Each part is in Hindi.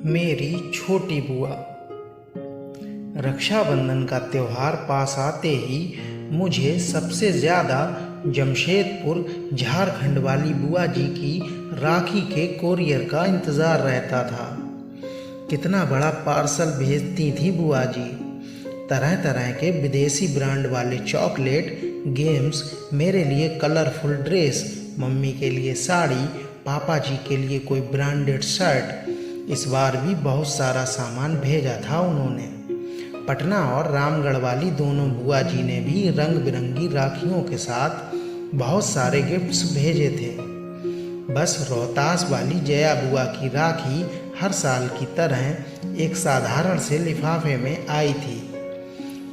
मेरी छोटी बुआ। रक्षाबंधन का त्यौहार पास आते ही मुझे सबसे ज़्यादा जमशेदपुर झारखंड वाली बुआ जी की राखी के कोरियर का इंतज़ार रहता था। कितना बड़ा पार्सल भेजती थी बुआ जी। तरह तरह के विदेशी ब्रांड वाले चॉकलेट, गेम्स, मेरे लिए कलरफुल ड्रेस, मम्मी के लिए साड़ी, पापा जी के लिए कोई ब्रांडेड शर्ट। इस बार भी बहुत सारा सामान भेजा था उन्होंने। पटना और रामगढ़ वाली दोनों बुआ जी ने भी रंग बिरंगी राखियों के साथ बहुत सारे गिफ्ट्स भेजे थे। बस रोहतास वाली जया बुआ की राखी हर साल की तरह एक साधारण से लिफाफे में आई थी।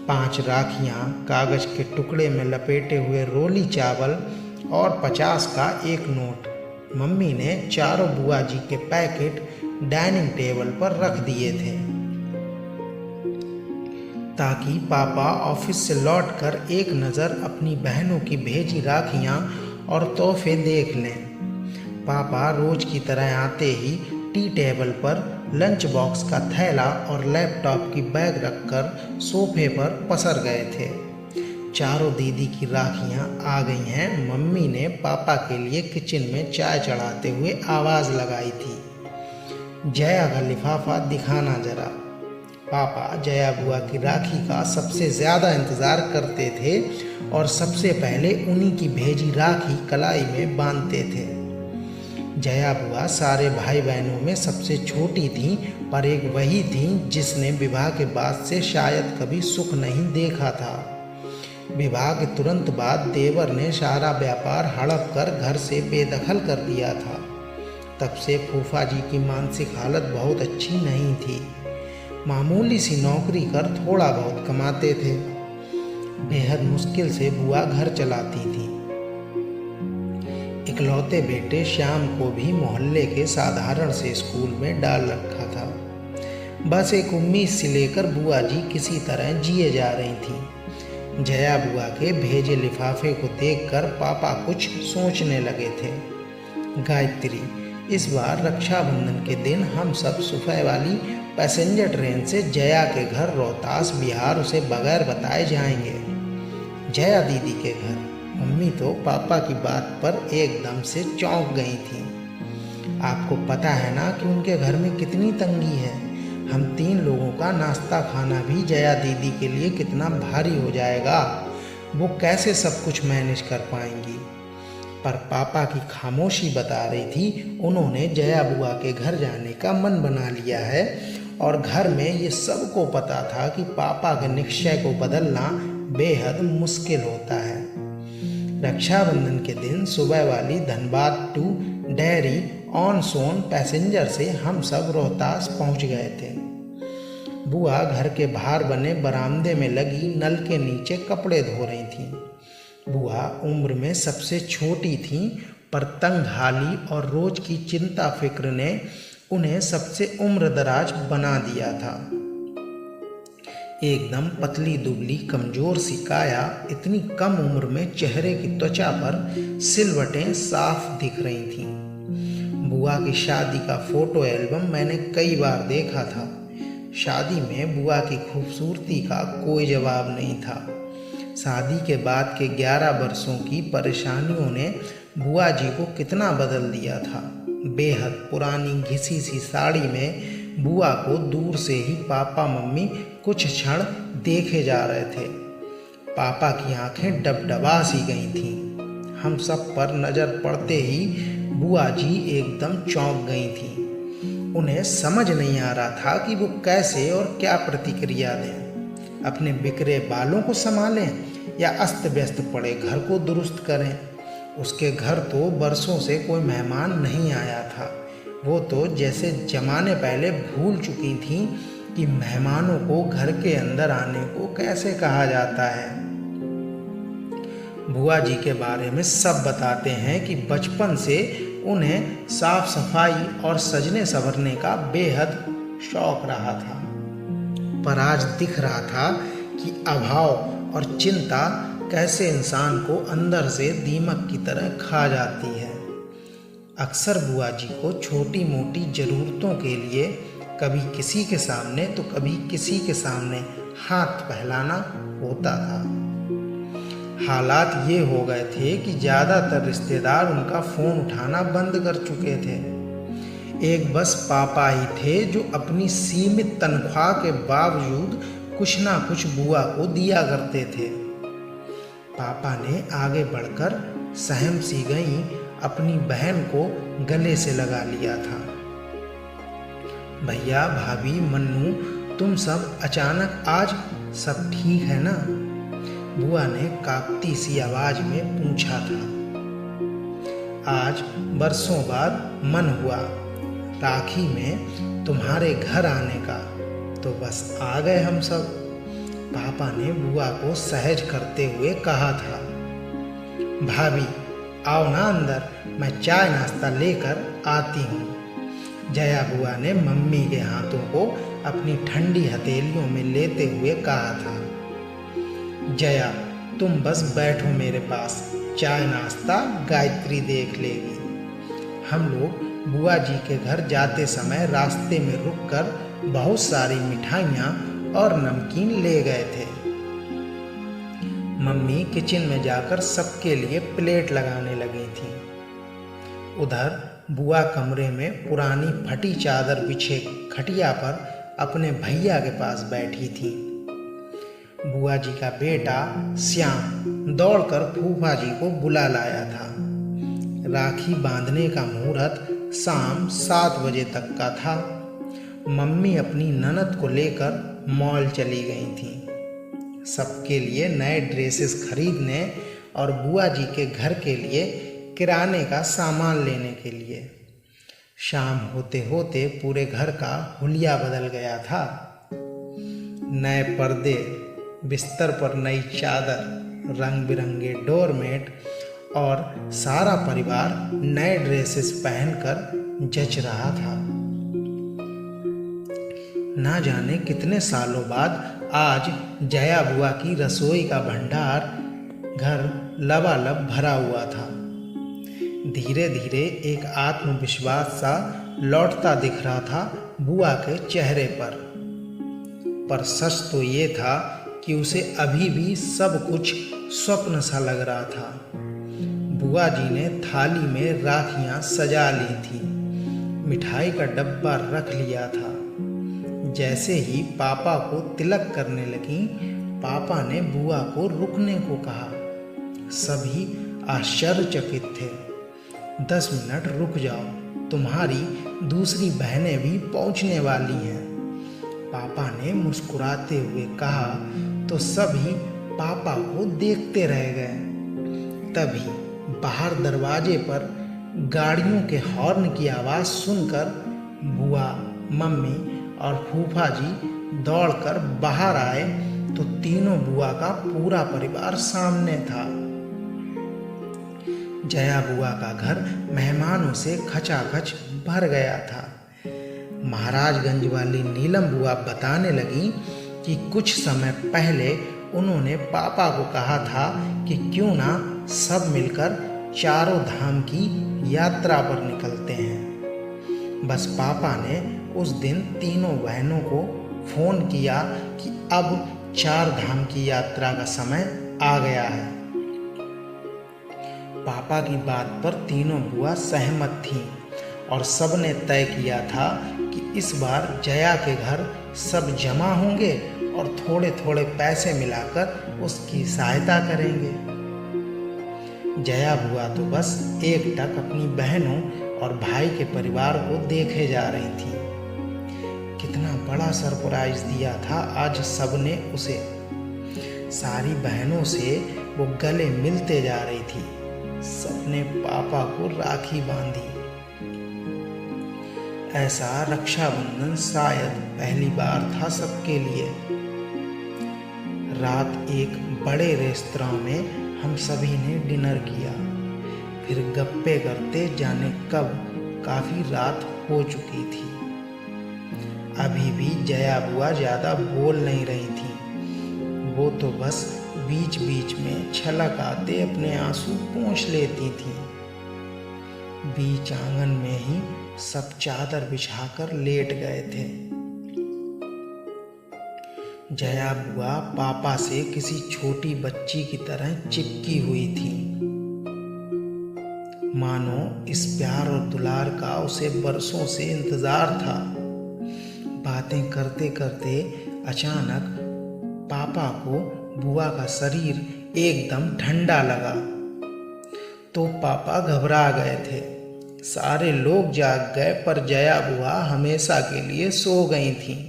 5 राखियाँ, कागज के टुकड़े में लपेटे हुए रोली चावल और 50 का एक नोट। मम्मी ने चारों बुआ जी के पैकेट डाइनिंग टेबल पर रख दिए थे ताकि पापा ऑफिस से लौटकर एक नज़र अपनी बहनों की भेजी राखियाँ और तोहफे देख लें। पापा रोज की तरह आते ही टी टेबल पर लंच बॉक्स का थैला और लैपटॉप की बैग रखकर सोफे पर पसर गए थे। चारों दीदी की राखियाँ आ गई हैं। मम्मी ने पापा के लिए किचन में चाय चढ़ाते हुए आवाज़ लगाई थी, जया का लिफाफा दिखाना जरा। पापा जया बुआ की राखी का सबसे ज़्यादा इंतज़ार करते थे और सबसे पहले उन्हीं की भेजी राखी कलाई में बांधते थे। जया बुआ सारे भाई बहनों में सबसे छोटी थीं, पर एक वही थीं जिसने विवाह के बाद से शायद कभी सुख नहीं देखा था। विवाह के तुरंत बाद देवर ने सारा व्यापार हड़प कर घर से बेदखल कर दिया था। तब से फूफा जी की मानसिक हालत बहुत अच्छी नहीं थी। मामूली सी नौकरी कर थोड़ा बहुत कमाते थे। बेहद मुश्किल से बुआ घर चलाती थी। इकलौते बेटे श्याम को भी मोहल्ले के साधारण से स्कूल में डाल रखा था। बस एक उम्मीद से लेकर बुआ जी किसी तरह जिए जा रही थी। जया बुआ के भेजे लिफाफे को देखकर पापा कुछ सोचने लगे थे। गायत्री, इस बार रक्षाबंधन के दिन हम सब सुबह वाली पैसेंजर ट्रेन से जया के घर रोहतास बिहार उसे बगैर बताए जाएंगे। जया दीदी के घर। मम्मी तो पापा की बात पर एकदम से चौंक गई थी। आपको पता है ना कि उनके घर में कितनी तंगी है। हम 3 लोगों का नाश्ता खाना भी जया दीदी के लिए कितना भारी हो जाएगा। वो कैसे सब कुछ मैनेज कर पाएंगी। पर पापा की खामोशी बता रही थी उन्होंने जया बुआ के घर जाने का मन बना लिया है। और घर में ये सबको पता था कि पापा के निश्चय को बदलना बेहद मुश्किल होता है। रक्षाबंधन के दिन सुबह वाली Dhanbad to Dehri on Sone passenger से हम सब रोहतास पहुंच गए थे। बुआ घर के बाहर बने बरामदे में लगी नल के नीचे कपड़े धो रही थीं। बुआ उम्र में सबसे छोटी थीं, पर तंग हाली और रोज की चिंता फिक्र ने उन्हें सबसे उम्रदराज बना दिया था। एकदम पतली दुबली कमजोर सी काया, इतनी कम उम्र में चेहरे की त्वचा पर सिलवटें साफ दिख रही थीं। बुआ की शादी का फोटो एल्बम मैंने कई बार देखा था। शादी में बुआ की खूबसूरती का कोई जवाब नहीं था। शादी के बाद के 11 वर्षों की परेशानियों ने बुआ जी को कितना बदल दिया था। बेहद पुरानी घिसी सी साड़ी में बुआ को दूर से ही पापा मम्मी कुछ क्षण देखे जा रहे थे। पापा की आंखें डबडबा सी गई थीं। हम सब पर नज़र पड़ते ही बुआ जी एकदम चौंक गई थीं। उन्हें समझ नहीं आ रहा था कि वो कैसे और क्या प्रतिक्रिया दें। अपने बिखरे बालों को संभालें या अस्त व्यस्त पड़े घर को दुरुस्त करें। उसके घर तो बरसों से कोई मेहमान नहीं आया था। वो तो जैसे जमाने पहले भूल चुकी थीं कि मेहमानों को घर के अंदर आने को कैसे कहा जाता है। बुआ जी के बारे में सब बताते हैं कि बचपन से उन्हें साफ सफाई और सजने संवरने का बेहद शौक रहा था। पर आज दिख रहा था कि अभाव और चिंता कैसे इंसान को अंदर से दीमक की तरह खा जाती है। अक्सर बुआ जी को छोटी मोटी ज़रूरतों के लिए कभी किसी के सामने तो कभी किसी के सामने हाथ फैलाना होता था। हालात ये हो गए थे कि ज़्यादातर रिश्तेदार उनका फ़ोन उठाना बंद कर चुके थे। एक बस पापा ही थे जो अपनी सीमित तनख्वाह के बावजूद कुछ ना कुछ बुआ को दिया करते थे। पापा ने आगे बढ़कर सहम सी गई अपनी बहन को गले से लगा लिया था। भैया, भाभी, मन्नू, तुम सब अचानक आज सब ठीक है ना? बुआ ने कांपती सी आवाज में पूछा था। आज बरसों बाद मन हुआ राखी में तुम्हारे घर आने का, तो बस आ गए हम सब, पापा ने बुआ को सहज करते हुए कहा था। भाभी, आओ ना अंदर, मैं चाय नाश्ता लेकर आती हूँ, जया बुआ ने मम्मी के हाथों को अपनी ठंडी हथेलियों में लेते हुए कहा था। जया, तुम बस बैठो मेरे पास, चाय नाश्ता गायत्री देख लेगी। हम लोग बुआ जी के घर जाते समय रास्ते में रुककर बहुत सारी मिठाइयाँ और नमकीन ले गए थे। मम्मी किचन में जाकर सबके लिए प्लेट लगाने लगी थी। उधर बुआ कमरे में पुरानी फटी चादर बिछे खटिया पर अपने भैया के पास बैठी थी। बुआ जी का बेटा श्याम दौड़कर फूफा जी को बुला लाया था। राखी बांधने का मुहूर्त शाम 7 बजे तक का था। मम्मी अपनी ननद को लेकर मॉल चली गई थी, सबके लिए नए ड्रेसेस खरीदने और बुआ जी के घर के लिए किराने का सामान लेने के लिए। शाम होते होते पूरे घर का हुलिया बदल गया था। नए पर्दे, बिस्तर पर नई चादर, रंग बिरंगे डोरमेट और सारा परिवार नए ड्रेसेस पहनकर जच रहा था। ना जाने कितने सालों बाद आज जया बुआ की रसोई का भंडार घर लबालब भरा हुआ था। धीरे धीरे एक आत्मविश्वास सा लौटता दिख रहा था बुआ के चेहरे पर सच तो ये था कि उसे अभी भी सब कुछ स्वप्न सा लग रहा था। बुआ जी ने थाली में राखियां सजा ली थी, मिठाई का डब्बा रख लिया था। जैसे ही पापा को तिलक करने लगी, पापा ने बुआ को रुकने को कहा। सभी आश्चर्यचकित थे। 10 मिनट रुक जाओ, तुम्हारी दूसरी बहनें भी पहुंचने वाली हैं, पापा ने मुस्कुराते हुए कहा। तो सभी पापा को देखते रह गए। तभी बाहर दरवाजे पर गाड़ियों के हॉर्न की आवाज़ सुनकर बुआ, मम्मी और फूफा जी दौड़कर बाहर आए तो तीनों बुआ का पूरा परिवार सामने था। जया बुआ का घर मेहमानों से खचाखच भर गया था। महाराजगंज वाली नीलम बुआ बताने लगी कि कुछ समय पहले उन्होंने पापा को कहा था कि क्यों ना सब मिलकर चारों धाम की यात्रा पर निकलते हैं। बस पापा ने उस दिन तीनों बहनों को फोन किया कि अब 4 धाम की यात्रा का समय आ गया है। पापा की बात पर तीनों बुआ सहमत थीं और सबने तय किया था कि इस बार जया के घर सब जमा होंगे और थोड़े थोड़े पैसे मिलाकर उसकी सहायता करेंगे। जया बुआ तो बस एकटक अपनी बहनों और भाई के परिवार को देखे जा रही थी। कितना बड़ा सरप्राइज दिया था आज सबने उसे। सारी बहनों से वो गले मिलते जा रही थी। सबने पापा को राखी बांधी। ऐसा रक्षाबंधन शायद पहली बार था सबके लिए। रात एक बड़े रेस्तरां में हम सभी ने डिनर किया। फिर गप्पे करते जाने कब काफी रात हो चुकी थी। अभी भी जया बुआ ज्यादा बोल नहीं रही थी। वो तो बस बीच बीच में छलक आते अपने आंसू पोंछ लेती थी। बीच आंगन में ही सब चादर बिछाकर लेट गए थे। जया बुआ पापा से किसी छोटी बच्ची की तरह चिपकी हुई थी, मानो इस प्यार और दुलार का उसे बरसों से इंतजार था। बातें करते करते अचानक पापा को बुआ का शरीर एकदम ठंडा लगा तो पापा घबरा गए थे। सारे लोग जाग गए पर जया बुआ हमेशा के लिए सो गई थीं।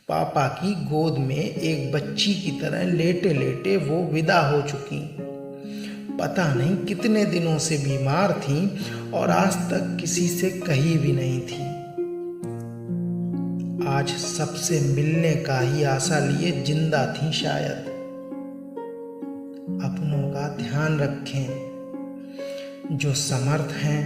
पापा की गोद में एक बच्ची की तरह लेटे लेटे वो विदा हो चुकी। पता नहीं कितने दिनों से बीमार थीं और आज तक किसी से कही भी नहीं थी। आज सबसे मिलने का ही आशा लिए जिंदा थीं शायद। अपनों का ध्यान रखें। जो समर्थ हैं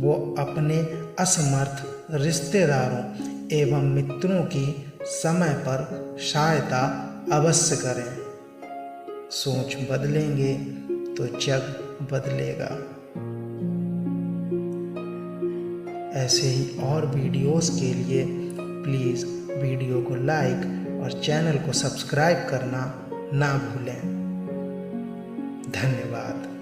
वो अपने असमर्थ रिश्तेदारों एवं मित्रों की समय पर सहायता अवश्य करें। सोच बदलेंगे तो जग बदलेगा। ऐसे ही और वीडियोस के लिए प्लीज़ वीडियो को लाइक और चैनल को सब्सक्राइब करना ना भूलें। धन्यवाद।